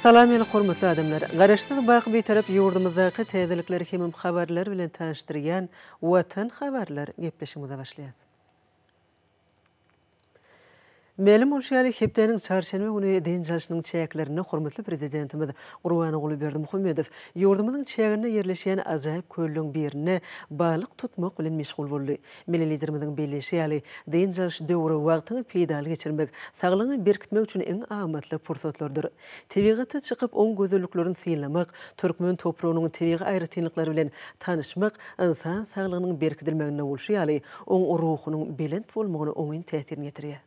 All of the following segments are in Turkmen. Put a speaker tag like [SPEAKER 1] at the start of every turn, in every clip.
[SPEAKER 1] Salam ýene hormatly adamlar. Garaşsyk baky bir tarap ýurdumyzdaky täzelikleri hemem habarlar bilen tanıştyrýan Watan habarlar gepleşigimize başlaýar. Melim bolşaly hepdeniň çarşamba güni deň jalşynyň çäklerini hormatly prezidentimiz Gurbanoğlu Berdimuhammedow ýurdumynyň çägine ýerleşýän ajaýyp köllüň birini balyk tutmak bilen meşgul boldy. Milletlerimiziň belleşi ýaly deň jalş döwri wagtyny peýdal geçirmek, saglygyny berkitmek üçin eň amatly pursatlardyr. Tebigatda çykyp oň gözelliklerini syýlamak, türkmen topragynyň tebigy aýratynlyklary bilen tanışmak insan saglygynyň berkitilmegine bolşy ýaly oň ruhunyň belent bolmagyna oňyn täsirini ýetirýär.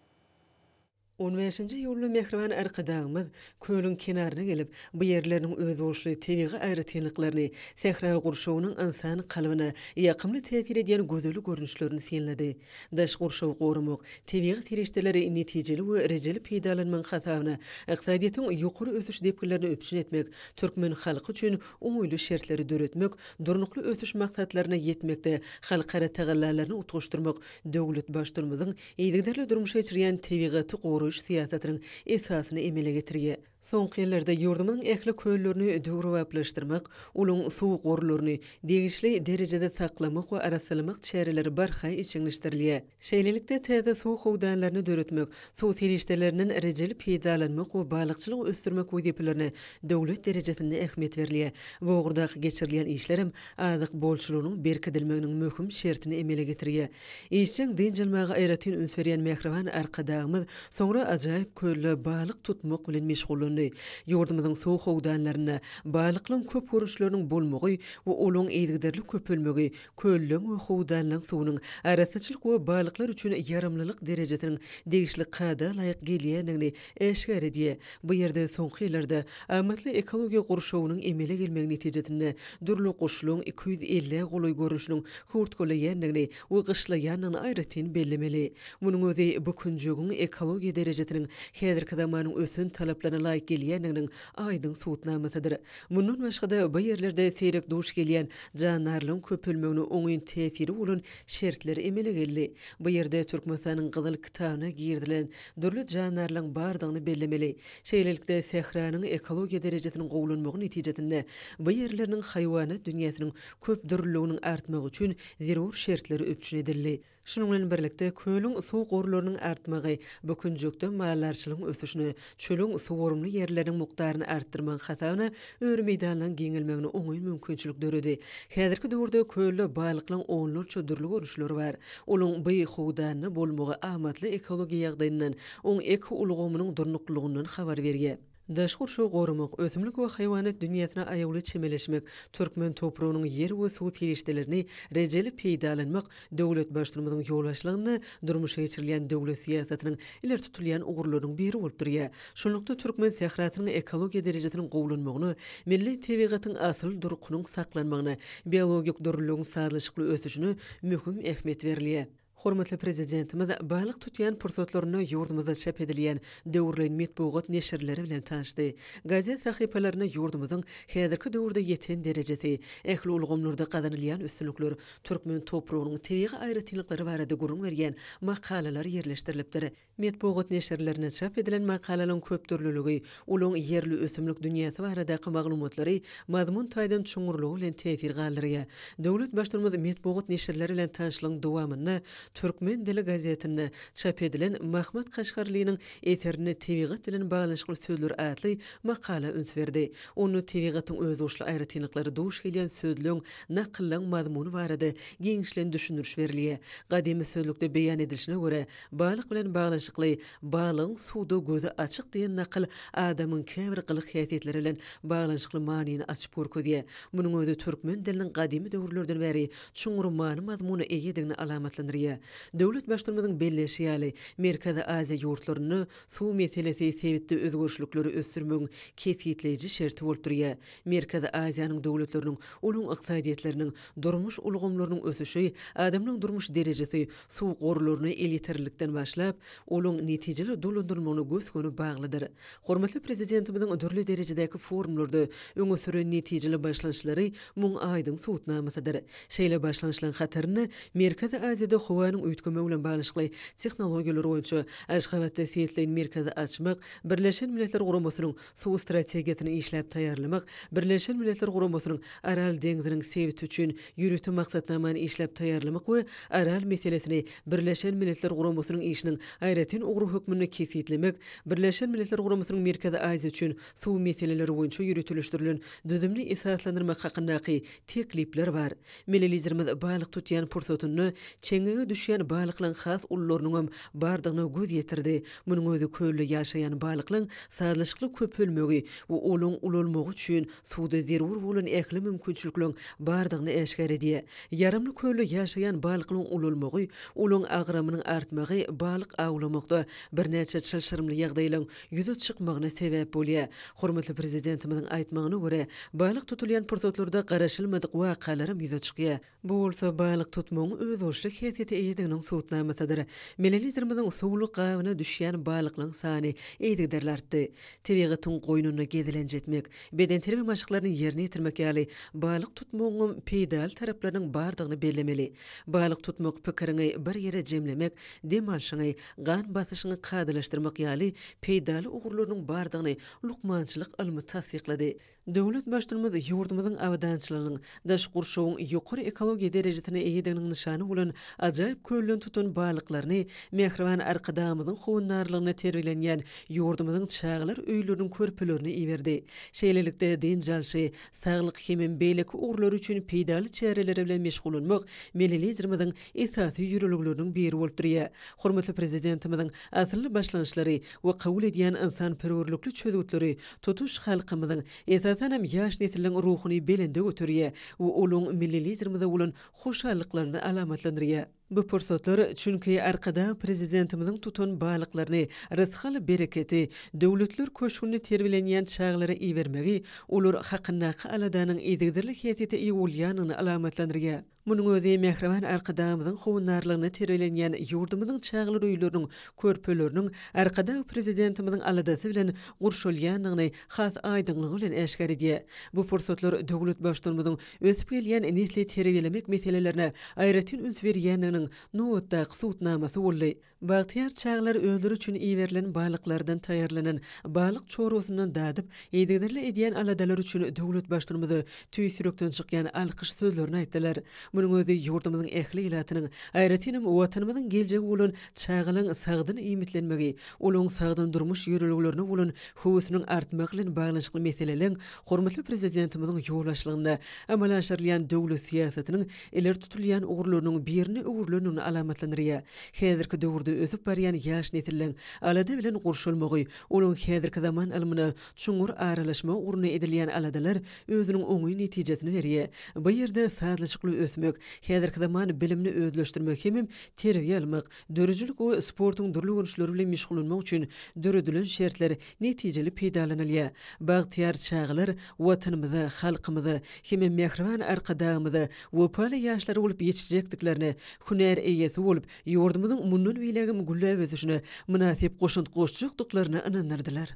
[SPEAKER 1] 15-nji ýyly mehriban arkadaşymyz köýlüň kenaryna gelip, bu ýerleriň öz bolşy tebigy aýratynlyklaryny, sehra gurşawynyň insan kalbyna ýakymly täsir edýän gözel görnüşlerini synlady. Daş gurşawy gorumak, tebigy tirişdeleri netijeli we rejeli peýdalanmagyň hasabyna, ykdysadyýatyň ýokary ösüş depkilerini öpçün etmek, türkmen halky üçin umyly şertleri döretmek, durnukly ösüş maksatlaryna ýetmekde halkara tagallalaryny utgaşdyrmak döwlet başlarymyzyň ýygyderli durmuşa geçirýän tebigaty siýasatynyň esasyny emele getirýär. Soňky ýyllarda ýurdumyň ähli köýlerini döwrewaplaşdyrmak, uluň suw gorlaryny degişli derejede saklamak we arasylamak çäreleri barha içiňleşdirilýär. Şeýlelikde täze suw howdanlaryny döretmek, suw serişdelerinden rejeli peýdalanmak we balykçylyk ösdürmek wezipelerini döwlet derejesinde ähmiýet berilýär. Bu ugurdaky geçirilýän işlerim azyk bolşulugynyň berkidilmeginiň möhüm şertini emele getirýär. Işçiň deňjelmäge aýratyn üns berýän mehriban arkadaşymyz soňra ajaýyp köýle balyk tutmak bilen meşgul Ýurdumyzyň sow howdanlaryna balyklaryň köp görüşleriniň bolmagy we olaň eýdigderli köpelmegi, köllüň we howdanlaryň suwunyň arasyçylyk we balyklar üçin ýaramlylyk derejesiniň degişli qada laýyk gelýändigini eşgär edýär. Bu ýerde soňky ýyllarda amatly ekologiýa gurşawynyň emele gelmegi netijesinde dürli goşulyň 250 goly görüşiniň hurtgolaýandygyny we gyşlaýanyny aýratyn bellemeli. Munyň özi bu künjügiň ekologiýa derejesiniň häzirki zamanyň ösün talaplaryna laýyk gelýändiginiň aýdyň suwutnamasydyr. Mundan başga-da bu ýerlerde seyrek duş gelýän janarlaryň köpelmegine oňyn täsiri bolan şertler emele geldi. Bu ýerde Türkmenistanyň gyzyl kitabyna girdilen dürli janarlaryň bardygyny bellemeli. Şeýlelikde sehranyň ekologiýa derejesiniň gowlanmagy netijesinde bu ýerleriň haýwanat dünýäsiniň köp dürliginiň artmagy üçin zerur şertleri öpçün edildi. Şunun bilen birlikde köýlüň suw gorlarynyň artmagy, bu künjükde mallarçylygyň ösüşini, çölüň suwarymly ýerleriň mukdaryny artdyrmak hasabyna öwrü meýdanlaryň giňilmegine oňy mümkinçilik döredi. Häzirki döwürde köýle balyklaryň onlarça dürli görüşleri bar. Olaň bu howdanyny bolmagy amatly ekologiýa ýagdaýyndan, oň eko ulgamynyň durnuklygynyň habar berýär. Daşgur şo gorumak, ösümlik we haýwanat dünýäsine aýagly çemeleşmek, türkmen topragynyň ýer we suw tirişdelerini rejeli peýdalanmak döwlet başlarymyzyň ýolbaşçylygyny durmuşa geçirilýän döwlet siýasatynyň iler tutulýan ugurlarynyň biri bolup durýar. Şonlukda türkmen sähratynyň ekologiýa derejesiniň gowlanmagyny, milli tebigatyň asyl durkunyň saklanmagyna, biologik dürlügiň sağlyşykly ösüşine möhüm ähmiýet berilýär. Hormatly prezidentimiz balyk tutýan pursatlaryny ýurdumyzda çap edilýän döwürlen metbugat neşirleri bilen tanışdy. Gazet sahypalaryna ýurdumyzyň häzirki döwürde ýeten derejesi, ähli ulgamlarda gazanylýan üstünlikler, türkmen topragynyň tebigy aýratynlyklary barada gurun berýän makalalar ýerleşdirilipdir. Metbugat neşirlerine çap edilen makalalaryň köp türlüligi, ulaň ýerli ösümlik dünýäsi baradaky maglumatlary mazmun taýdan çuňurlugy bilen täsir galdyrýar. Döwlet başlarymyz metbugat neşirleri bilen tanışlygyň dowamyny Türkmen dili gazetinde çap edilen Mahmud Kaşgarlynyň eterini tebigat bilen baglanşykly sözler adly makala üns berdi. Onu tebigatyň öz oşly aýratynlyklary duş gelýän sözlüň nakyllaň mazmuny barada giňişlen düşünürş berilýär. Gadymy sözlükde beýan edilişine göre, balyk bilen baglanşykly balyň suwda gözi açyk diýen nakıl adamyň käbir gylyk häsiýetleri bilen baglanşykly manyny açyp görkezýär. Munyň özi türkmen diliniň gadymy döwürlerden beri çuňur many mazmuny eýedigini alamatlandyrýar. Döwlet başlarymyzyň belleşi ýaly Merkezi Aziýa ýurtlaryny suw meselesi sebäpli özgörüşlikleri ösdürmegiň kesýetleýiji şerti bolup durýar. Merkezi Aziýanyň döwletleriniň olaň ykdysadyýetleriniň durmuş ulgamlarynyň ösüşi, adamlaryň durmuş derejesi suw gorlaryny eliterlikden başlap, olaň netijeli dolandyrmagyny göskönü baglydyr. Hormatly prezidentimiziň dürli derejedäki forumlarda öňe süren netijeli başlanşlary muň aýdyň suwutnamasydyr. Şeýle başlanşlaryň hataryny Merkezi Aziýada howanyň üýtgeme bilen baglanşykly tehnologiýalary boýunça Aşgabatda Seýetleýin merkezi açmak, Birleşen Milletler Guramasynyň suw strategiýasyny işläp taýýarlamak, Birleşen Milletler Guramasynyň Aral deňziniň sebiti üçin ýürütme maksatnamany işläp taýýarlamak we Aral meselesini Birleşen Milletler Guramasynyň işiniň aýratyn ugru hökmüni kesitlemek, Birleşen Milletler Guramasynyň Merkezi Aziýa üçin suw meseleleri boýunça ýürütilýän düzümli esaslandyrmak hakyndaky teklipler bar. Milletlerimiz balyk tutýan pursatyny çeňege düşýän balyklaryň has ullarynyň bardygyna göz ýetirdi. Munyň özü köllü ýaşaýan balyklaryň sazlaşykly köpölmegi we olaň ulalmagy üçin suwda zerur bolan ähli mümkinçilikleriň bardygyny eşgär edýär. Yarymly köllü ýaşaýan balyklaryň ulalmagy, olaň agramynyň artmagy balyk awlamakda bir näçe çylşyrymly ýagdaýlaryň ýüze çykmagyna sebäp bolýar. Hormatly prezidentimiziň aýtmagyna görä, balyk tutulýan pursatlarda garaşylmadyk wakalarym ýüze çykýar. Bu bolsa balyk tutmagyň öz oşly häsiýeti eýdiginiň suwtnamasydyr. Milletlerimiziň suwluk gabyna düşýän balyklaryň sany eýdigdirlerdi. Tebigatyň goýnuny gezilen jetmek, beden terbiýe maşyklaryny ýerine ýetirmek ýaly balyk tutmagyň peýdal taraplarynyň bardygyny bellemeli. Balyk tutmak pikirini bir ýere jemlemek, dem alşyňy, gan basyşyny kadylaşdyrmak ýaly peýdal ugurlarynyň bardygyny lukmançylyk ilmi tasdiklady. Döwlet başlymyz ýurdumyzyň awadançylygynyň daş gurşawyň ýokary ekologiýa derejesine eýdiginiň nyşany bolan ajaýyp köllün tutun balyklaryny mehriban arkadamyzyň howunarlygyna terbiýelenýän ýurdumyzyň çağlar öýleriniň körpelerini iýerdi. Şeýlelikde denjalşy, saglyk hemem beýleki ugurlar üçin peýdal çäreleri bilen meşgul bolmak milletlerimiziň esasy ýürüligleriniň biri bolup durýar. Hormatly prezidentimiziň asly başlanýşlary we kabul edýän insan-perwerlikli çözgütleri tutuş halkymyzyň esasen hem ýaş nesiliň ruhuny belinde götürýär we olaň milletlerimize bolan hoşallyklaryny alamatlandyrýar. Bu pursatlar çünki arkada prezidentimiziň tutun balyklaryny rızkyly bereketi, döwletler köşgünni terbiýelenýän çağlara iýermegi, olar hakyndaky aladanyň edigdirlik häsiýeti ýa bolýanyny alamatlandyrýar. Munyň özü mehriban arkadamyzyň howunarlygyna terbiýelenýän ýurdumyzyň çağlar öýleriniň körpeleriniň arkada prezidentimiziň aladasy bilen gurşulýanyny has aýdynlygy bilen eşgär edýär. Bu pursatlar döwlet başlymyzyň ösüp gelýän nesli terbiýelemek meselelerine aýratyn üns berýäniň nowatda suwtnamasy boldy. Bagtyar çağlar öldür üçin iýerilen balyklardan taýýarlanan balyk çorwasyndan dadyp eýdigdirli edýän aladalar üçin döwlet başlymyzy tüýsürekden çykýan alkyş sözlerini aýtdylar. Munyň özü ýurdumyzyň ähli ilatynyň aýratyn watanymyzyň geljegi bolan çağlaryň sagdyny iýmitlenmegi, olaň sagdyn durmuş ýürüliglerini bolan howusynyň artmagy bilen baglanşykly meseleleň hormatly prezidentimiziň ýolbaşçylygyna amala aşyrylýan döwlet siýasatynyň eler tutulýan ugurlarynyň birini ugurlaryny alamatlandyrýar. Häzirki döwürde ösüp barýan ýaş nesiliň alada bilen gurşulmagy, olaň häzirki zaman ilmine çuňur aralaşma ugruna edilýän aladalar özüniň oňy netijesini berýär. Bu ýerde sazlaşykly ösmek, häzirki zaman bilimni özleşdirmek hemem terbiýe almak, dörüjülük we sportyň durly görüşleri bilen meşgul bolmak üçin döredilen şertler netijeli peýdalanylýar. Bagtyar çağlar watanymyza, halkymyza, hemem mehriban arkadamyza we pala ýaşlary bolup ýetişjekdiklerini, hünär eýesi bolup ýurdumyzyň mundan beýlegim güllä bezişine münasip goşuntklyklaryny inandyrdylar.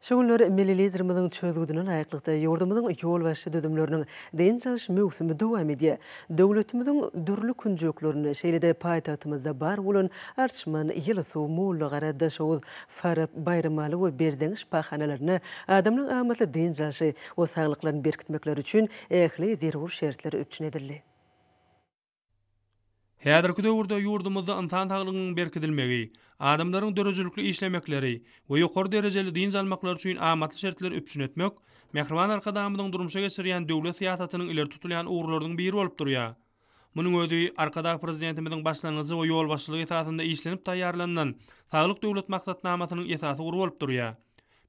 [SPEAKER 1] Şoňlar milletlerimiziň çözgüdüne laýyklykda ýurdumyzyň ýolbaşçy düzümleriniň denjalş mögsümi dowam edýär. Döwletimiziň dürli künjeklerini şeýlede paýtagtymyzda bar bolan Arçman, Ýylysuw, Mollagara, Daşowuz, Farap, Bayramaly we Berdeňiş paýhanalaryny adamlyň amatly denjalşy we saglyklaryny berkitmekleri üçin ähli zerur şertler öpçün edildi.
[SPEAKER 2] Häzirki döwürde ýurdumyzda insan saglygynyň berkidilmegi, adamlaryň dörejülükli işlemekleri we ýokary derejeli din almaklar üçin amatly şertler öpçün etmek, mehriban arkadamyzyň durmuşa geçirýän döwlet siýasatynyň iler tutulýan ugurlarynyň biri bolup durýar. Munyň özü arkada prezidentimiziň başlangyjy we ýolbaşçylygy esasynda işlenip taýýarlanan saglyk döwlet maksatnamasynyň esasy ugru bolup durýar.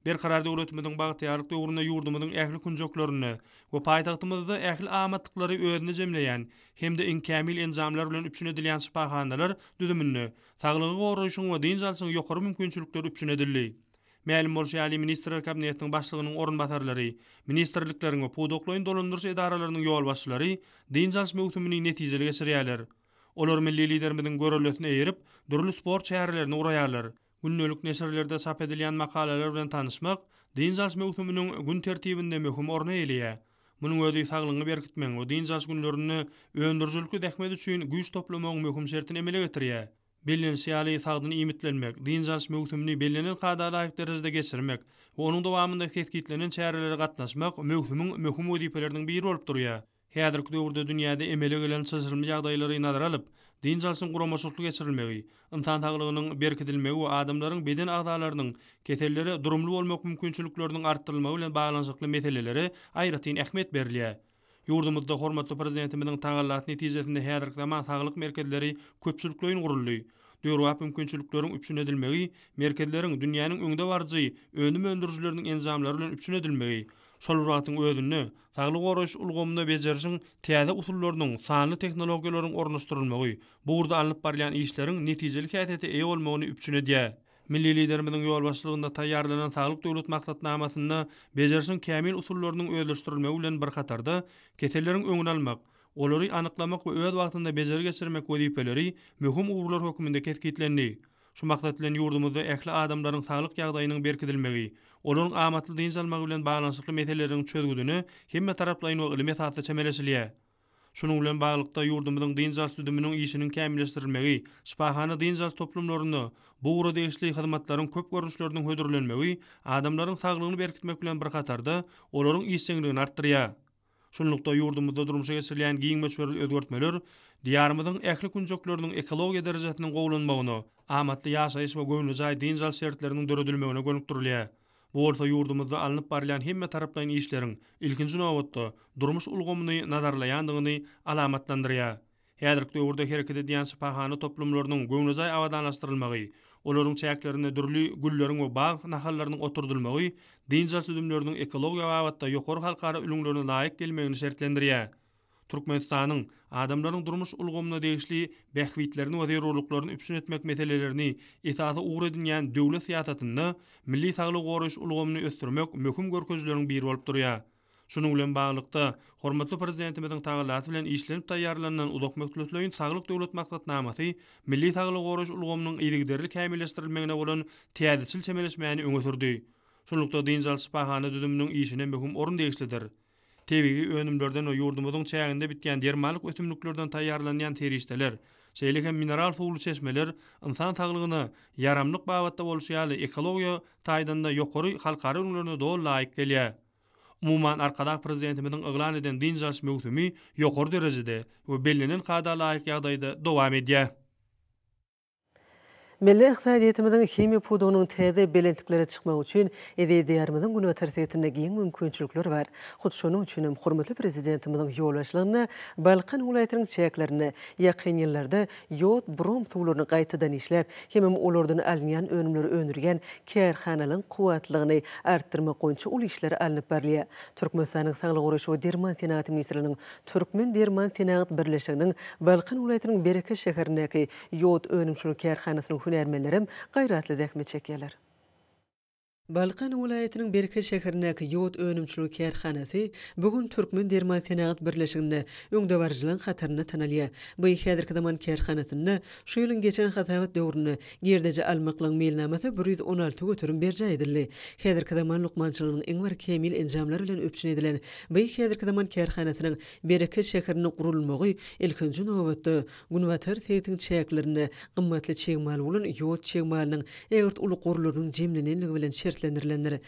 [SPEAKER 2] Berkarar döwletimiziň bagtyarlyk döwründe ýurdumyzyň ähli künjeklerini we paýtagtymyzda ähli amatlyklary özüne jemleýän hemde inkamil enzamlar bilen üpçün edilýän şypahandalar düzümini, saglygy goraýşyň we dinjalsyň ýokary mümkinçilikleri üpçün edildi. Mälim bolýan ministrler kabinetiniň başlygynyň orunbatarlary, ministrlikleriň we podokloýyn dolandyrjy edaralarynyň ýolbaşçylary dinjalş mögsümini netijeli geçirýärler. Olar milli liderimiziň görelesine eýerip, durly sport şäherlerini uraýarlar. Günnölik neşirlerde sap edilýän makalalar bilen tanışmak, dinjalş mögsüminiň gün tertibinde möhüm orna eýleýär. Munyň özi saglygyny berkitmeň we dinjal günlerini öndürjülükli dähmedi üçin güýç toplamagyň möhüm şertini emele getirýär. Bellen siýaly sagdyny imitlenmek, dinjal möhümini bellenen kada laýyk derejede geçirmek we onuň dowamında tetkiklenen çäreleri gatnaşmak möhümüň möhüm wedipeleriniň biri bolup durýar. Häzirki döwürde dünýäde emele gelen çyzgyrly ýagdaýlary nazara alyp, dinjalsyň guramaçylyk geçirilmegi, insan saglygynyň berkitilmegi we adamlaryň beden agdalarynyň keselleri durumly bolmak mümkinçilikleriniň artdyrylmagy bilen baglanyşykly meseleleri aýratyn ähmiýet berilýär. Ýurdumyzda hormatly prezidentimiziň tagallaty netijesinde häzirki zaman saglyk merkezleri köpçülikleýin guruldy. Döwrap mümkinçilikleriň üpsün edilmegi, merkezleriň dünýäniň öňde barjy önüm öndürjüleriniň enzamlary bilen üpsün edilmegi, şol wagtyň özünü saglyk goraýyş ulgamyna bejerişiň täze usullarynyň, sanly tehnologiýalaryň ornaşdyrylmagy, bu urda alınıp barýan işleriň netijeli häsiýete eýe bolmagyny üpsün edýär. Milli liderimiziň ýol başlygynda taýýarlanan saglyk döwlet maksatnamasyna bejerişiň kämil usullarynyň özleşdirilmegi bilen bir hatarda keselleriň öňüni almak, olary anyklamak we öz wagtynda bejer geçirmek wedipeleri möhüm ugrlar hökmünde keskitlendi. Şu maksat bilen ýurdumyzda ähli adamlaryň saglyk ýagdaýynyň berkidilmegi, olaryň amatly dinjalmagy bilen baglanyşykly meseleleriň çözgüdüni hemme taraplaýyn we ilmi esasy çemeleşilýär. Şunun bilen baglykda ýurdumyzyň dinjal südüminiň işiniň kämilleşdirilmegi, şifahana dinjal toplumlaryny bu ura degişli hyzmatlaryň köp görüşleriniň hödürlenmegi, adamlaryň saglygyny berkitmek bilen bir hatarda olaryň işçiligini artdyrýar. Şunlukda ýurdumyzda durmuşa geçirilýän giň meçhul özgertmeler diýarymyzyň ähli kunjoklarynyň ekologiýa derejesiniň gowlanmagyny, amatly ýaşaýyş we göwnü jaý dinjal şertleriniň döredilmegine gönükdirilýär. Bu orta ýurdumyzda alınıp barýan hemme taraplaýyn işleriň ilkinji nowatda durmuş ulgamyny nazarlaýandygyny alamatlandyrýar. Häzirki döwürde hereket edýän şifahana toplumlarynyň göwnü jaý awadanlaşdyrylmagy, olaryň çäklerine dürli gülleriň we bag nahallarynyň oturdylmagy, dinjal südümleriniň ekologiýa wagtda ýokary halkara ülümlerine laýyk gelmegini şertlendirýär. Türkmenistanyň adamlaryň durmuş ulgamyna degişli bähwitlerini we zerurlyklaryny üpsün etmek meselelerini esasy ugur edilýän döwlet siýasatyny milli saglyk goraýyş ulgamyny ösdürmek möhüm görkezleriň biri bolup durýar. Şunun bilen baglykda hormatly prezidentimiziň tagallaty bilen işlenip taýýarlanan udak möhletleýin saglyk döwlet maksatnamasy milli saglyk goraýyş ulgamynyň ýygyderli kämilleşdirilmegine bolan täzeçil çemeleşmäni öňe sürdi. Şunlukda dinjal şifahana düdüminiň işine möhüm orun degişlidir. Tebigi önümlerden o ýurdumyzyň çäginde bitýän dermalyk ötümlüklerden taýýarlanýan terişdeler, şeýle hem mineral suwly çeşmeler insan saglygyna yaramlyk babatda bolşýaly ekologiýa taýdanda ýokary halkara ünlerine dol laýyk gelýär. Umuman arkada prezidentimiziň yglan eden dinjal möhümi ýokary derejede we bellenen kada laýyk ýagdaýda dowam edýär.
[SPEAKER 1] Milli iqtisadiýetimiziň hemi pudunyň täze belentliklere çykmak üçin edýärimiziň güni tersetinde giň mümkinçilikler bar. Hut şonuň üçin hem hormatly prezidentimiziň ýol başlygyna Balkan welaýatynyň çäklerini ýakyn ýyllarda ýod brom suwlaryny gaýtadan işläp, hem olardan alynýan önümleri önürgen kärhanalaryň kuwatlygyny artdyrmak goýunça ul işleri alınıp barýar. Türkmenistanyň saglyk goraýyş we derman senaty ministriniň Türkmen Derman Senat birleşiginiň Balkan welaýatynyň Bereke şäherindäki ýod önümçilik kärhanasynyň hünärmenlerim gaýratly zähmet çekýärler. Balkan welaýatynyň Berke şäherindäki ýod önümçilik kärhanasy bugün Türkmen Derman Senat birleşiginde öňde barjylan hataryny tanalýar. Bu häzirki zaman kärhanasyny şu ýylyň geçen hasawat döwrüne gerdeje almaklaryň meýilnamasy 116 götürüm berje edildi. Häzirki zaman lukmançylygynyň iň bir kemil enjamlary bilen öpsün edilen bu häzirki zaman kärhanasynyň Berke şäherine gurulmagy ilkinji nowatda Gunwatar seytiň çäklerini gymmatly çegmal bolan ýod çegmalynyň egert uly gurularynyň jemlenenligi bilen şertlendirilenleri.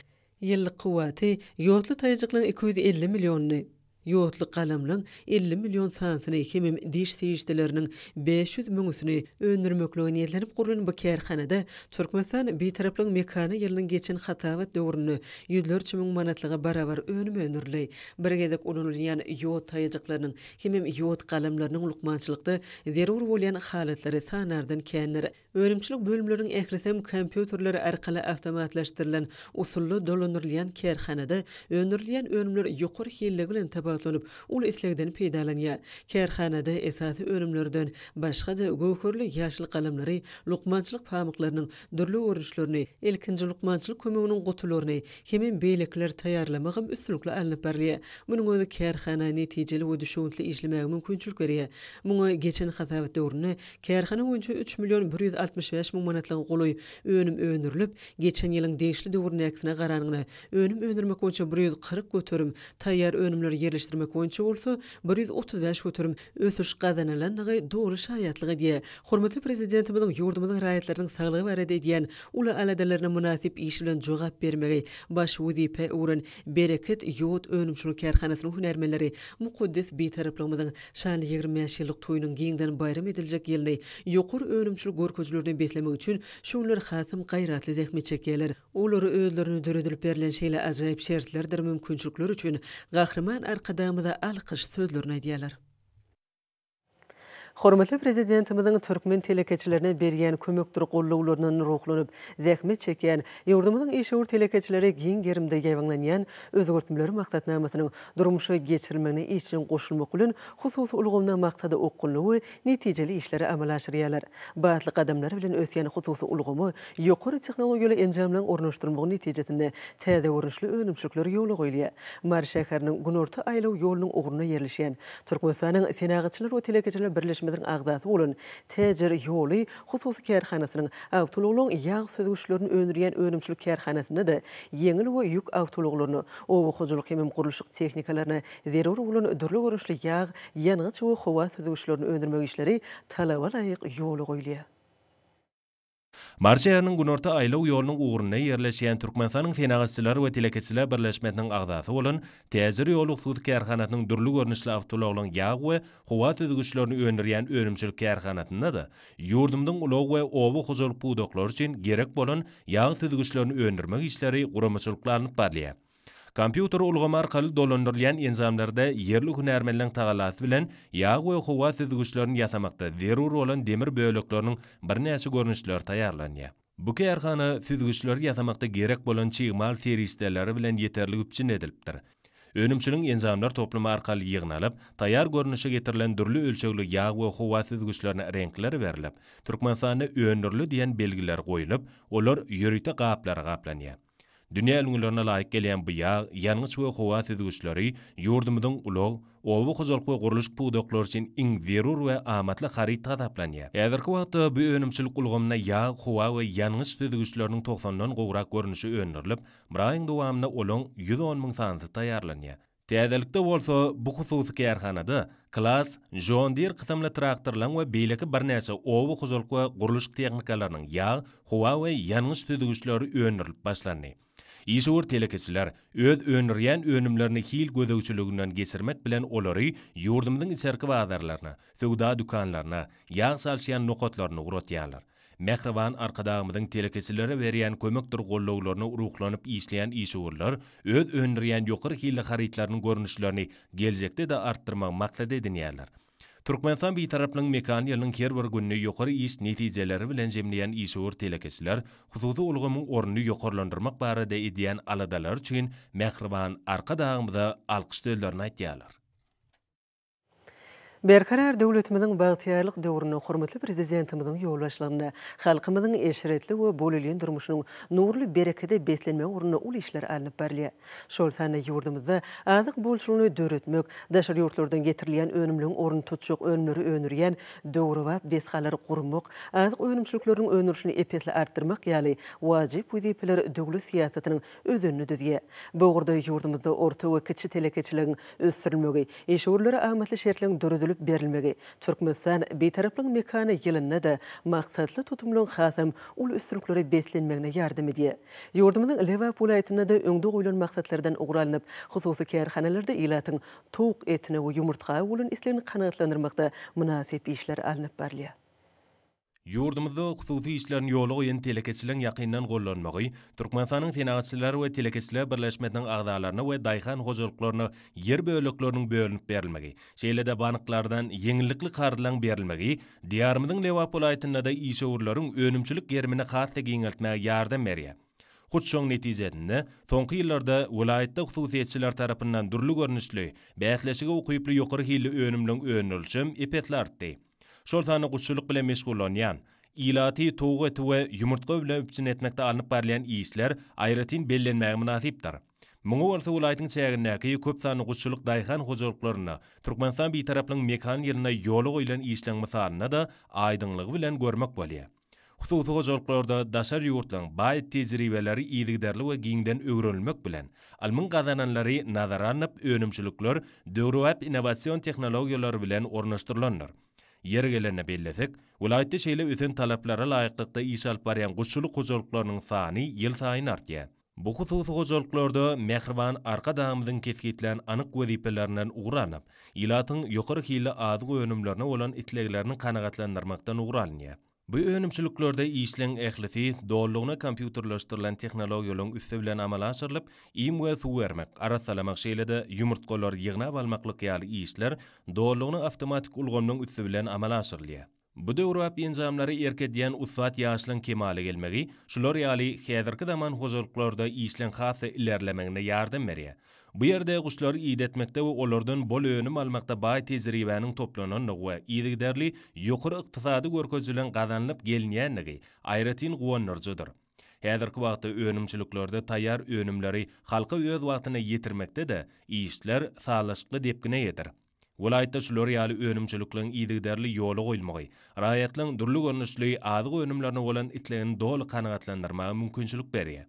[SPEAKER 1] Ýyllyk kuwaty ýodly taýjyklaryň 250 millionyny, ýodly galamlyň 50 million sansyny hemem diş teýişdeleriniň 500 müňüsini öndürmekle niýetlenip gurulan bu kärhanada Türkmenistan beýtaraplyň mekany ýylynyň geçen hatawat döwrüne ýüzlerçe müň manatlyga barabar önüm öndürlei. Bir gezek ulunýan ýod taýjyklarynyň hemem ýod galamlarynyň lukmançylykda zerur bolýan halatlary sanardan känler önümçilik bölümleriň ählisem kompýuterleri arkaly awtomatlaşdyrylan usully dolanyrylýan kärhanada öndürülýän önümler ýokary hille bilen tabatlanyp ul islegden peýdalanýar. Kärhanada esasy önümlerden başga da göwkerli ýaşyl galamlary, lukmançylyk pamyklarynyň dürli görüşlerini, ilkinji lukmançylyk kömeginiň gutularyny hemem beýlekler taýýarlamagym üstünlikle alınıp barýar. Munyň özi kärhana netijeli we düşünçli işlemäge mümkinçilik berýär. Muňa geçen hasawat döwrüne kärhana boýunça 3 million 165 müň manatlyk goly önüm öndürilip, geçen ýylyň degişli döwrüne aksine garanyna önüm öndürmek boýunça 140 götürüm taýýar önümler birleştirmek boýunça bolsa 135 götürüm ösüş gazanylanyny dogry şaýatlygy diýe hormatly prezidentimiň ýurdumyň raýatlarynyň saglygy barada edýän ula aladalarına münasip iş bilen jogap bermegi baş wüzipe uğran bereket ýot önümçülük kärhanasynyň hünärmenleri mukaddes betaraplamyň şanly 25 ýyllyk toýunyň giňden bayram ediljek ýylyny ýokur önümçülük görkezlerden betlemek üçin şoňlar hasym gaýratly zähmet çekýärler. Olary özlerini döredilip berilen şeýle ajaýyp şertlerdir mümkinçilikler üçin gahrman arkadamyda alkyş sözlerini aýdýarlar. Hormatly prezidentimiziň türkmen telekeçilerine berýän kömekdir gollawlarynyň ruhlanyp zähmet çekýän ýurdumyzyň işgör telekeçileri giň gerimde ýaýlanýan özgörtmeleri maksatnamasynyň durmuşa geçirilmegine için goşulmak bilen hususy ulgamna maksady okunlygy netijeli işleri amala aşyrýarlar. Batly gadamlar bilen ösýän hususy ulgamy ýokary tehnologiýaly enjamlaryň ornaşdyrylmagy netijesinde täze görünüşli önümçülükler ýoly goýulýar. Mar şäheriniň Günorta aýlaw ýolunyň ugruna ýerleşýän Türkmenistanyň senagatçylar we telekeçiler birleşmesiň agdaty bolan Täjer ýoly hususy kärhanasynyň awtologlaryň ýağ söýgüçlerini öňürýän önümçülük kärhanasyna da ýeňil we ýük awtologlaryny, owa hojalyk hem gurulşyk tehnikalaryny zerur bolan dürli görünüşli ýağ, ýanyç we howa söýgüçlerini öňürmek işleri talaba laýyk ýoly goýulýar.
[SPEAKER 3] Marşaýanyň Günorta aýlaw ýolunyň ugruna ýerleşýän Türkmenistanyň senagatçylar we telekeçiler birleşmesiniň agdaty bolan Täjer ýoly hususy kärhanasynyň dürli görünüşli awtologlaryň ýağ we howa söýgüçlerini öňürýän önümçülük kärhanasyna da ýurdumyň ulug we owa hojalyk budaklary üçin gerek bolan ýağ söýgüçlerini öňürmek işleri guramaçylyklanyp barlýar. Kompýuter ulgamy arkaly dolandyrylýan enzamlarda yerli hünärmenliň tagalaty bilen ýağ we howa söýgüçlerini ýasamakda zerur bolan demir bölegleriniň birnäçe görnüşleri taýýarlanýar. Bu kärhana söýgüçleri ýasamakda gerek bolan çygymal seriýetleri bilen ýeterli üpçün edilipdir. Önümçülüň enzamlar toplamy arkaly ýygnalyp, taýýar görnüşe getirilen dürli ölçekli ýağ we howa söýgüçlerine renkleri berilip, Türkmenistanda öňürli diýen belgiler goýulyp, olar ýörükde gaplara gaplanýar. Dünya ünlülerine laýyk gelýän bu ýağ, ýanyç we howa söýgüçleri ýurdumyzyň ulug, owa hojalyk we gurulşyk budaklary üçin iň zerur we amatly harita taplanýar. Häzirki wagtda bu önümçilik ulgamyna ýağ, howa we ýanyç söýgüçleriniň 90-dan gowrak görnüşi öňürilip, bir aýyň dowamyna olaň 110 000 sany taýýarlanýar. Täzelikde bolsa bu hususy kärhanada Klaas, John Deere kıtamly traktorlaryň we beýleki birnäçe owa hojalyk we gurulşyk tehnikalarynyň ýağ, howa we ýanyç söýgüçleri öňürilip başlandy. İşgör telekeçiler öz öňürýän önümlerini hil gödegçiliginden geçirmek bilen olary ýurdumyň içerki bazarlaryna, sowda dukanlaryna, ýağ salşýan nokotlaryny uratýarlar. Mehriban arkadağımyzyň telekeçilere berýän kömekdir gollawlaryny ruhlanyp işleýän işgörler öz öňürýän ýokary hilli haritlarynyň görnüşlerini geljekde de artdyrmak maksady edinýärler. Türkmenistan beýtaraplyň mekan ýylynyň her bir günni ýokary iş netijeleri bilen jemleýän işgör telekeçiler hususy ulgamyň ornuny ýokarlandyrmak barada edýän aladalar üçin mehriban arkadağymyza alkyş döwlerini aýtýarlar.
[SPEAKER 1] Berkarar döwletimiziň bagtyarlyk döwrüne hormatly prezidentimiziň ýolbaşlaryna halkymyzyň eşretli we bolýan durmuşynyň nurly berekede beslenme uğruna ul işler alınıp barlýar. Şol sanda ýurdumyzda azyk bolşulygyny döretmek, daşary ýurtlardan getirilýän önümliň orny tutjak önümleri öňürýän döwri we deshalary gurmak, azyk önümçilikleriniň öňürüşini epetli artdyrmak ýaly wajyp wezipeler döwlet siýasatynyň özüni düzýär. Bu ugurda ýurdumyzda orta we kiçi telekeçileriň ösdürilmegi, eşgörlere amatly şertleriň döredilip berilmegi, Türkmenistan beýtaraplyň mekany ýylyna da maksatly tutumlaryň hasam ul üstünlikleri beslenmegine ýardam edýär. Ýurdumyzyň Lewap welaýatyna da öňde goýulan maksatlardan ugralanyp, hususy kärhanalarda ilatyň towuk etine we ýumurtga bolan islerini kanagatlandyrmakda münasip işler alınıp barlýar.
[SPEAKER 3] Ýurdumyzda hususy işlerini ýoly goýan telekeçileriň ýakyndan gollanmagy, Türkmenistanyň senagatçylar we telekeçiler birleşmesiniň agdalaryna we daýhan hojalyklaryna ýer bölegleriniň bölünip berilmegi, şeýle-de banyklardan ýeňillikli kardylaryň berilmegi, diýarymyzyň Lewap welaýatyna da işgörleriň önümçilik ýerimini hasy giňeltmäge ýardam berýär. Hutşoň netijesinde soňky ýyllarda welaýatda hususiýetçiler tarapyndan dürli görnüşli, bähleşige okuyuply ýokary hilli önümliň öňürilşim epetli artdy. Şol sany gutçuluk bilen meşgullanýan, ilaty towuk eti we ýumurtga bilen üpçün etmekde alınıp barlayan işler aýratyn bellenmäge münasipdir. Muňa bolsa welaýatyň çägindäki köp sany gutçuluk daýhan hojalyklaryna, Türkmenistan beýtaraplyň mekan ýerine ýoly goýulan işleň misalyna da aýdynlygy bilen görmek bolýar. Hususy gojoluklarda daşar ýurtlaryň baý tejribeleri iýdigderli we giňden öwrenilmek bilen almyň gazananlary nazara alynıp önümçilikler döwrewap innowasion tehnologiýalary bilen ornaşdyrylanlar. Yer gelene bellesek, vilayetde şeýle ösen talaplara laýyklykda iş alyp barýan guşçuluk gojoluklarynyň sany ýyl saýyn artýar. Bu hususy gojoluklarda Mehriban arka dağımyzyň kesgitlen anyk wezipelerinden ugranyp, ýylatyň ýokary hili azyk önümlerine bolan itleglerini kanagatlandyrmakdan ugralynýar. Bu önümçiliklerde işleň ählisi dollugyna kompýuterleşdirilen tehnologiýalaryň üstü bilen amala aşyrylyp, iýim we suw bermek, aras salamak şeýlede ýumurtgalar ýygnap almaklyk ýaly işler dollugyna awtomatik ulgamnyň üstü bilen amala aşyrylýar. Bu döwrap enzamlary erkedýän usat ýaşlyň kemale gelmegi, şular ýaly häzirki zaman hojuluklarda işleň hasy ilerlemegine ýardam berýär. Bu ýerde guşlary iýdetmekde we olardan bol önüm almakda baý tejribäniň toplananyny we iýdigderli ýokary ykdysady görkezülen gazanlyp gelinýändigi aýratyn guwanlarjydyr. Häzirki wagtda önümçiliklerde taýýar önümleri halka öz wagtyna ýetirmekde de işler sağlaşykly depgine ýetir. Vilayetde şular ýaly önümçilikleriň iýdigderli ýoly goýulmagy, raýatlyň durly görnüşli azyk önümlerine bolan itlegini doly kanagatlandyrmagy mümkinçilik berýär.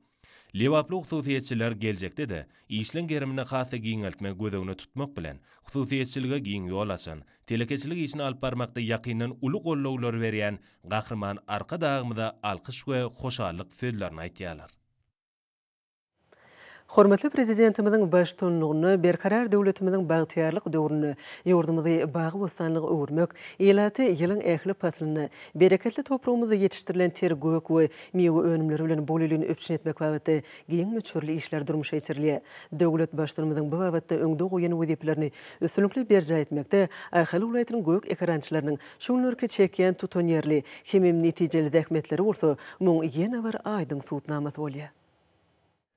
[SPEAKER 3] Lewaply hususiýetçiler geljekde de işleň gerimine hasy giňeltmek gödegine tutmak bilen hususiýetçilige giň ýol açan, telekeçilik işini alyp barmakda ýakyndan uly gollawlar berýän gahrman arka dağymyza alkyş we hoşallyk sözlerini aýtýarlar.
[SPEAKER 1] Hormatly prezidentimiziň başçylygyny berkarar döwletimiziň bagtyarlyk döwrüni ýurdumyzy bagy bostanlygy öwürmek, ýylaty ýylyň ähli pasyny, bereketli toprağymyzy ýetişdirilen tergök we mewe önümleri bilen bolýalyny öpüşin etmek wagty giň möçürli işler durmuşa geçirilýär. Döwlet başçylygymyzyň bu wagtda öňde goýan wezipelerini üstünlikli berja etmekde, Aýhaly welaýatynyň gök ekrançylarynyň şuňlarky çekýän tutan ýerli hemem netijeli zähmetleri bolsa, muň ýene bir aýdyň suwtnamasy bolýar.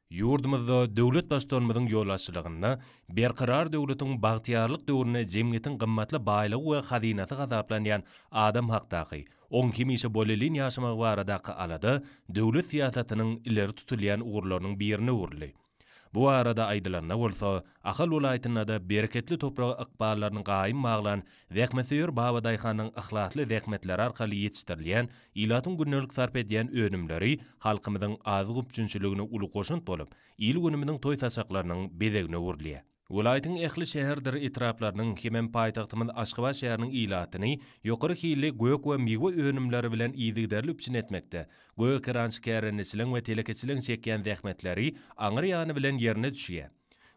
[SPEAKER 3] Ýurdumyzda döwlet başçylygymyzyň ýolbaşçylygyna berkarar döwletiň bagtyarlyk döwrüne jemgyýetiň gymmatly baýlygy we hazynasy gazaplanýan adam hakdaky, oň kimişe bolelin ýaşamak baradaky alada döwlet siýasatynyň ileri tutulýan ugurlarynyň birini urly. Bu arada aýdylanna bolsa, Ahal welaýatyna da bereketli toprak ykballarynyň gaýym maglan Wäkmeseýür Babadyxanyň ahlatly zähmetleri arkaly ýetişdirilýän, ýylatyň günnelik sarp edýän önümleri halkymyzyň azyk üçünçiligine uly goşunt bolup, ýyl günümiň toý taşaklarynyň bedegine urlýar. Welaýatyň ähli şäherdir etraplarynyň hemem paýtagtymyň Aşgabat şäheriniň ýylatyny ýokary hili gök we mewe önümleri bilen iýdigderli üçin etmekde. Gök käränçileň we telekeçileň çekýän zähmetleri aňyr ýany bilen ýerine düşýär.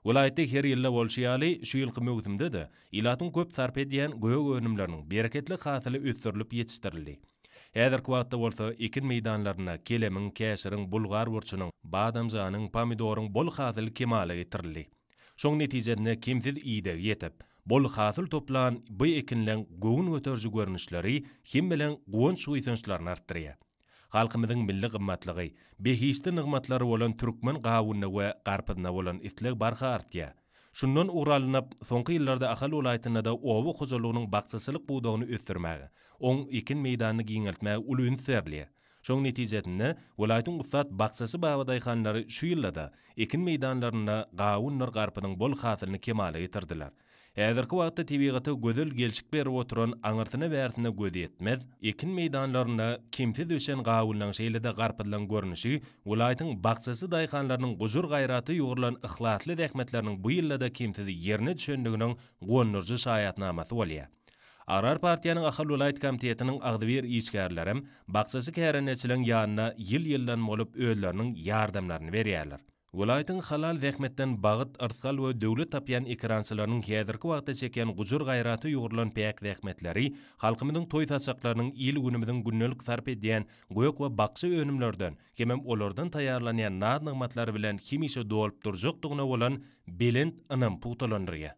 [SPEAKER 3] Welaýatda her ýylda bolşýaly şu ýylky mewsimde de ýylatyň köp sarp edýän gök önümleriniň bereketli hasyly ösdürilip ýetişdirildi. Häzirki wagtda bolsa ekin meýdanlaryna kelemiň, käsiriň, bulgar burçunyň, badamjanyň, pomidoryň bol hasyly kemale getirildi. Şoň netijesinde kimsiz iýde ýetip, bol hasyl toplan bu ekinleň göwün göterji görnüşleri kim bilen guwunç suýsançlaryny artdyrýar. Halkymyzyň milli gymmatlygy, behisli nygmatlary bolan türkmen gawunyna we garpyna bolan itleg barha artýar. Şundan uralanyp, soňky ýyllarda Ahal welaýatyna da owa hojalygynyň bakçysylyk buğdagyny ösdürmäge, oň ekin meýdanyny giňeltmäge uly ünserli. Şoň netijesinde welaýatyň usat bakçysy Babadyxanlary şu ýylda ekin meýdanlaryna gawunlar garpynyň bol hasylyny kemale getirdiler. Häzirki wagtda tebigaty gözel gelşik berip oturan aňyrtyna bärsine göz etmez, ekin meýdanlaryna kimsiz öşen gawunlaryň şeýlede garpylan görnüşi welaýatyň bakçysy daýhanlarynyň gujur gaýraty ýugurulan ihlasly zähmetleriniň bu ýylda kimsiz ýerine düşendiginiň gowunurjy şaýatnamasy bolýar. Arar partiýanyň Ahal welaýat komitetiniň agdyber işgärlerim bakçysy käränçileň ýanyna ýyl-ýyldan bolup öýleriniň ýardamlaryny berýärler. Welaýatyň halal zähmetden bagyt arsal we döwlet tapýan ekrançylarynyň häzirki wagtda çekýän gujur gaýraty ýugurulan päk zähmetleri halkymyzyň toý taşaklarynyň ýyl günümiň günnelik sarp edýän gök we bakçy önümlerden, hemem olardan taýýarlanýan nad nygmatlary bilen kimişe dolup durjakdygyna bolan belent anam puutalandyrýar.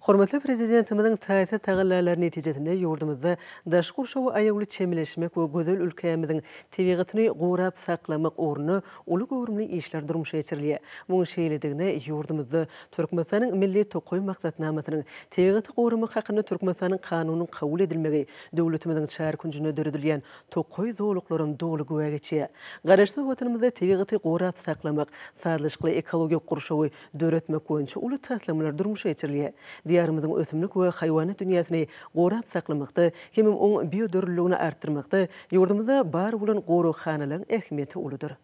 [SPEAKER 1] Hormatly prezidentimiziň taýsa tagallalary netijesinde ýurdumyzda daş gurşawy aýagly çemileşmek we gözel ülkemiziň tebigatyny gowrap saklamak orny uly gowrumly işler durmuşa geçirilýär. Muň şeýledigine ýurdumyzda Türkmenistanyň milli tokoy maksatnamasynyň tebigaty gowrumy hakyny Türkmenistanyň kanunyň kabul edilmegi, döwletimiziň çar kunjuna döredilýän tokoy zowluklaryň doly göwe geçýär. Garaşdy watanymyzda tebigaty gowrap saklamak, sağlyşykly ekologik gurşawy döretmek boýunça uly taslamlar durmuşa geçirilýär. diyarımızın ösümlük we hayvanat dünýäsyny gorap saklamakda, hem oň biodörlülügini artdyrmakda ýurdumyzda bar bolan gorokhanalyň ähmiýeti uludyr.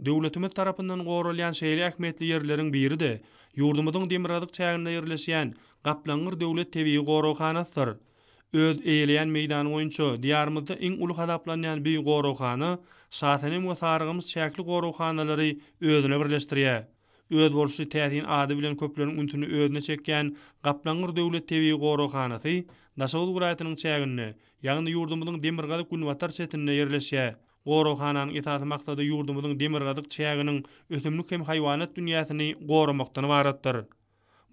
[SPEAKER 2] Döwletimiz tarapyndan goralýan şeýle ähmiýetli ýerleriň biri de ýurdumyzyň Demirgazyk çäginde ýerleşýän Gaplangyr döwlet tebii gorokhanasy. Öz eýleýän meýdany boýunça diýarymyzda iň uly hadaplanýan bir gorokhana Şahanem we Sarygymyz çäkli gorokhanalary özüne birleşdirýär. Öz bolşy täzin ady bilen köpleriň üntüni özüne çekýän Gaplangyr döwlet tebii gorokhanasy Daşagy wiraýatynyň çäginde, ýagny ýurdumyzyň Demirgazyk Gunwatar çetinde ýerleşýär. Gorokhanaň esasy maksady ýurdumyzyň Demirgazyk çäginiň ösümlik hem haýwanat dünýäsini goramakdan ibaratdyr.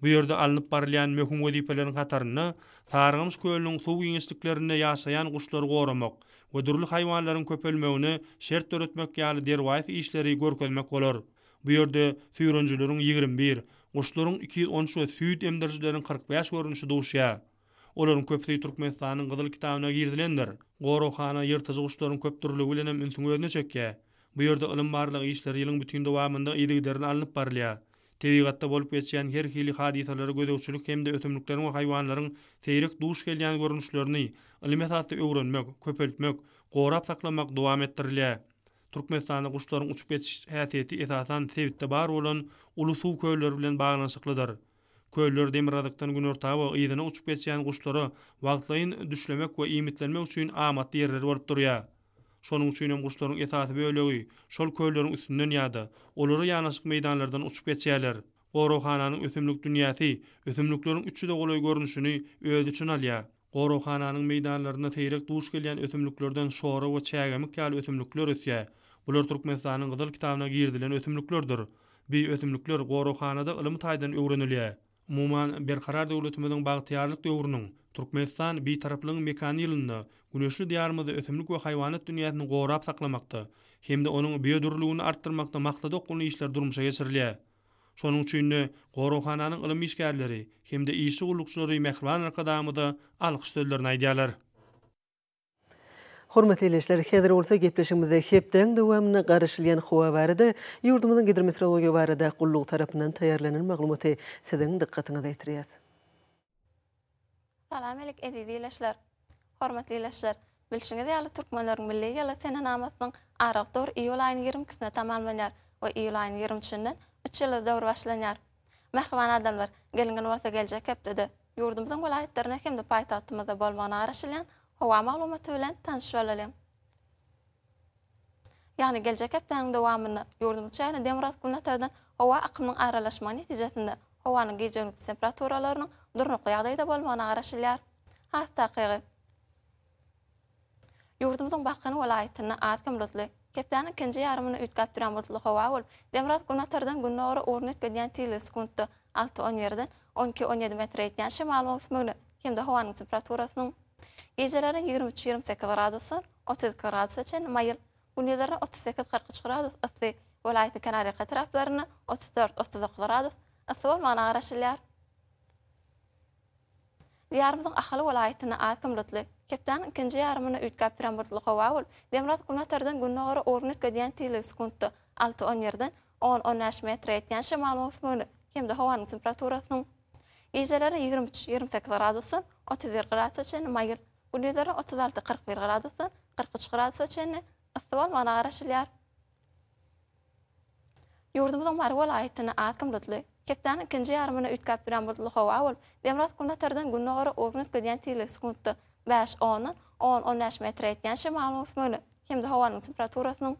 [SPEAKER 2] Bu ýerde alınıp barylýan möhüm wezipeleriň hataryny Sarygymyz kölüniň suw giňişliklerinde ýaşaýan guşlary goramak we durly haýwanlaryň köpelmegini şert töretmek ýaly derwaýy işleri görkezmek bolar. Bu ýerde süýrenjileriň 21, guşlaryň 213 we süýt emdirjileriň 45 görnüşi duşýar. Olaryň köpüsi Türkmenistanyň gyzyl kitabyna girdilendir. Gorokhana ýyrtyjy guşlaryň köp türlügi bilen hem ünsüň özüne çekýär. Bu ýerde ilim barlygy işleri ýylyň bütün dowamynda ýygylaryny alınıp barylýar. Tebigatda bolup geçýän her hili hadisalary gödöwçülük hem de ötümlükleriň we haýwanlaryň teýrek duş gelýän görnüşlerini ilim esasy öwrenmek, köpeltmek, gorap saklamak dowam etdirilýär. Türkmenistanda guşlaryň uçup geçiş häsiýeti esasan sebitde bar bolan uly suw köýleri bilen baglanyşyklydyr. Köýler Demirgazykdan gün ortagy ýygyna uçup geçýän guşlary wagtlaýyn düşlemek we imitlenmek üçin amatly ýerler bolup durýar. Şonuň üçin hem guşlaryň esasy bölegi şol köýleriň üstünden ýa-da olary ýanaşyk meýdanlardan uçup geçýärler. Gorokhananyň ösümlük dünýäsi, ösümlükleriň üçü de golay görnüşini öz üçin alýar. Gorokhananyň meýdanlaryna teýrek duş gelýän ösümlüklerden şora we çägemik ýaly ösümlükler ösýär. Bular Türkmenistanyň gyzyl kitabyna girdilen ösümlüklerdir. Bu ösümlükler gorokhanada ilim taýdan öwrenilýär. Umuman berkarar döwletimiziň bagtyarlyk döwrüniň Türkmenistan bir taraplyň mekan ýylynda güneşli diýarymyzda ösümlik we haýwanat dünýäsini gorap saklamakda hem de onuň biodörlügini artdyrmakda maksady okuly işler durmuşa geçirilýär. Şonuň üçin gorokhananyň ilim işgärleri hem de işi ulukçylary Mehriban arkadamyda alkyş sözlerini aýdýarlar.
[SPEAKER 1] Hormatly izleyijiler, häzir bolsa gepleşigimizde hepden dowamyna garaşylýan howa barada ýurdumyzyň hidrometeorologiýa barada gullyk tarapyndan taýýarlanan maglumaty siziň dikkatiňize ýetirýär.
[SPEAKER 4] Salam alek izleyijiler. Hormatly izleyijiler, bilşiňiz ýaly türkmenleriň milli ýaly senanamasynyň aralyk dowr iýul aýynyň 22-sine tamamlanýar we iýul aýynyň 23-sinden 3 ýyl dowr başlanýar. Mehriban adamlar, gelingen bolsa geljek hepde ýurdumyzyň welaýetlerine hem de paýtagtymyzda bolmagyna garaşylýan howa maglumaty bilen tanışyp bolalım. Yani geljek hepdeň dowamyny ýurdumyz çägine Demirgazyk Gunwatardan howa akymynyň aralaşmagy netijesinde howanyň gejeglik temperaturalarynyň durnukly ýagdaýda bolmagyna garaşylýar. Haýaty ýurdumyzyň barkany welaýetyne atgym bulutly, hepdeň ikinji ýarymyny üýtgäp duran bulutly howa bolup, Demirgazyk Gunwatardan günnäre ornut gedýän tili sekundda 6-10 12-17 metr ýetýän şymal mawsumyny hem de howanyň temperaturasynyň geceleri 23-28 gradusdan 32 gradusgacha mayıl, gündüzleri 38-43 gradus ıssy, welaýatyň Kanarya etraplaryny 34-39 gradus ıssy bolmagyna garaşylýar. Diýarymyzyň ahaly welaýatyna atgym bulutly, hepdeň ikinji ýarymyny üýtgäp duran bulutly howa bolup, Demirgazyk Gunwatardan günnäre ornut gedýän tili sekundda 6-10 10-15 metr ýetýän şymal mawsumyny hem de howanyň temperaturasynyň geceleri 23-28 gradusdan 31 gradusgacha mayıl, gündüzleri 36-41 gradusdan 43 gradusgacha ıssy bolmagyna garaşylýar. Ýurdumyzyň bar welaýatyna atgym bulutly, hepdeň ikinji ýarymyny üýtgäp duran bulutly howa bolup, Demirgazyk Gunwatardan günnäre ornut gedýän tili sekundda 5-10-15 metr ýetýän şymal mawsumyny hem de howanyň temperaturasynyň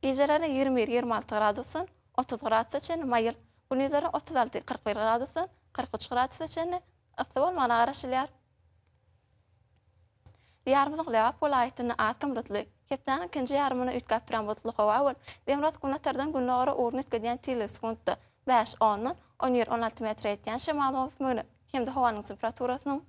[SPEAKER 4] geceleri 21-26 gradusdan 30 gradusgacha mayıl, gündüzleri 36-41 gradusdan 43 gradusgacha ıssy bolmagyna garaşylýar. Diýarymyzyň Lewap welaýatyna atgym bulutly, hepdeň ikinji ýarymyny üýtgäp duran bulutly howa bolup, Demirgazyk Gunwatardan günnäre ornut gedýän tili sekundda 5-10-17-16 metr ýetýän şymal mawsumyny hem de howanyň temperaturasynyň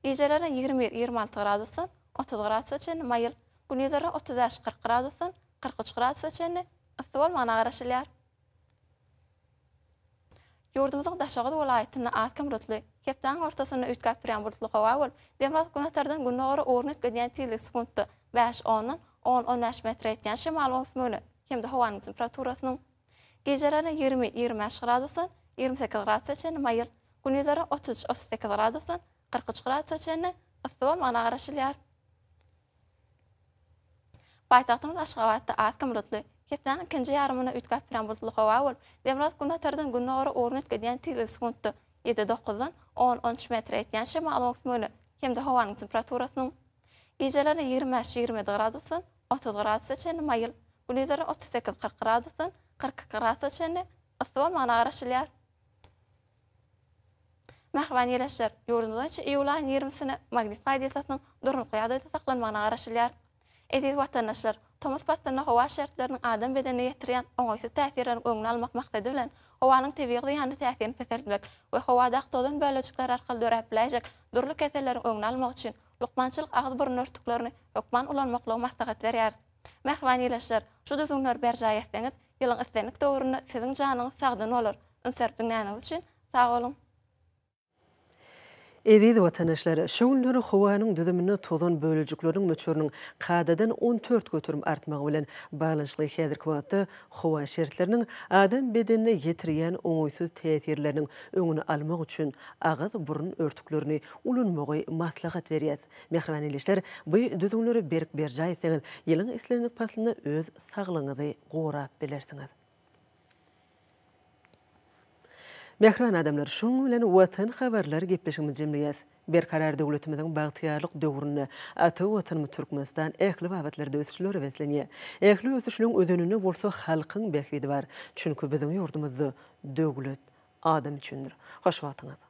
[SPEAKER 4] geceleri 21-26 gradusdan 30 gradusgacha mayıl, gündüzleri 35-40 gradusdan 43 gradusgacha ıssy bolmagyna garaşylýar. Ýurdumyzyň Daşagy welaýatyna atgym bulutly, hepdeň ortasyna üýtgäp duran bulutly howa bolup, Demirgazyk Gunwatardan günnäre ornut gedýän tili sekundda 5-10-15 metr ýetýän şymal mawsumyny hem de howanyň temperaturasynyň geceleri 20-25 gradusdan 28 gradusgacha mayıl, Gündüzleri 33-38 gradusun, 43 gradus çenli ıssıwa mana garaşylýar. Paýtagtyň Aşgabatda atgym bulutly, kepdeniň ikinji ýarymyna ütkap bilen bulutly hawa bolup, demrat günnäterden günnägora ornut gedýän tili sekundda 7-9-dan 10-13 metr etýän şemal mawsumy hemde hawanyň temperaturasynyň geceleri 25-27 gradusun, 30 gradus çenli maýyl, gündüzleri 38-40 gradusun, 42 gradus çenli ıssıwa mana garaşylýar. Merhaba ýerleşler, ýurdumyzda iýulayň 20-sine Magnit radiýasiýasynyň durnuky ýagdaýda saklanmagyna garaşylýar. Ediz watandaşlar, Thomas Pasterna hawa şertleriniň adam bedenine ýetirýän oňaýsy täsirini öňüne almak maksady bilen hawaanyň tebigy ýany täsirini peseltmek we hawada aktodan bölejikler arkaly dörep biläjek durly keselleriň öňüne almak üçin lukmançylyk agdy burun örtüklerini ökman ulanmakla maslahat berýär. Merhaba ýerleşler, şu düzüňler berja ýetseňiz, ýylyň islenlik döwründe siziň janyňyz sagdan bolar. Ünserpinäňiz üçin sag bolun.
[SPEAKER 1] Ediz watandaşlar, şoňlary howanyň düzümini tozan bölejikleriniň möçüriniň kadadan 14 götürüm artmagy bilen baglanyşly häzirki wagtda howa şertleriniň adam bedenine ýetirýän oňaýsy täsirleriniň öňüne almak üçin agaz burun örtüklerini ulanmagy maslahat berýär. Mehriban ýerleşler, bu düzümleri berk berjaýsyňyz, ýylyň islenlik pasyna öz saglygyňyzy gorap bilersiňiz. Mehriban adamlar, şoň bilen watan habarlary gepleşigimiz jemleýäs. Berkarar döwletimiziň bagtyýarlyk döwrüne ata watanmy Türkmenistan ähli babatlarda ösüşleri beslenýär. Ähli ösüşlüň özenine bolsa halkyň behidi bar. Çünki biziň ýurdumyzda döwlet adam üçindir. Hoş wagtyňyz.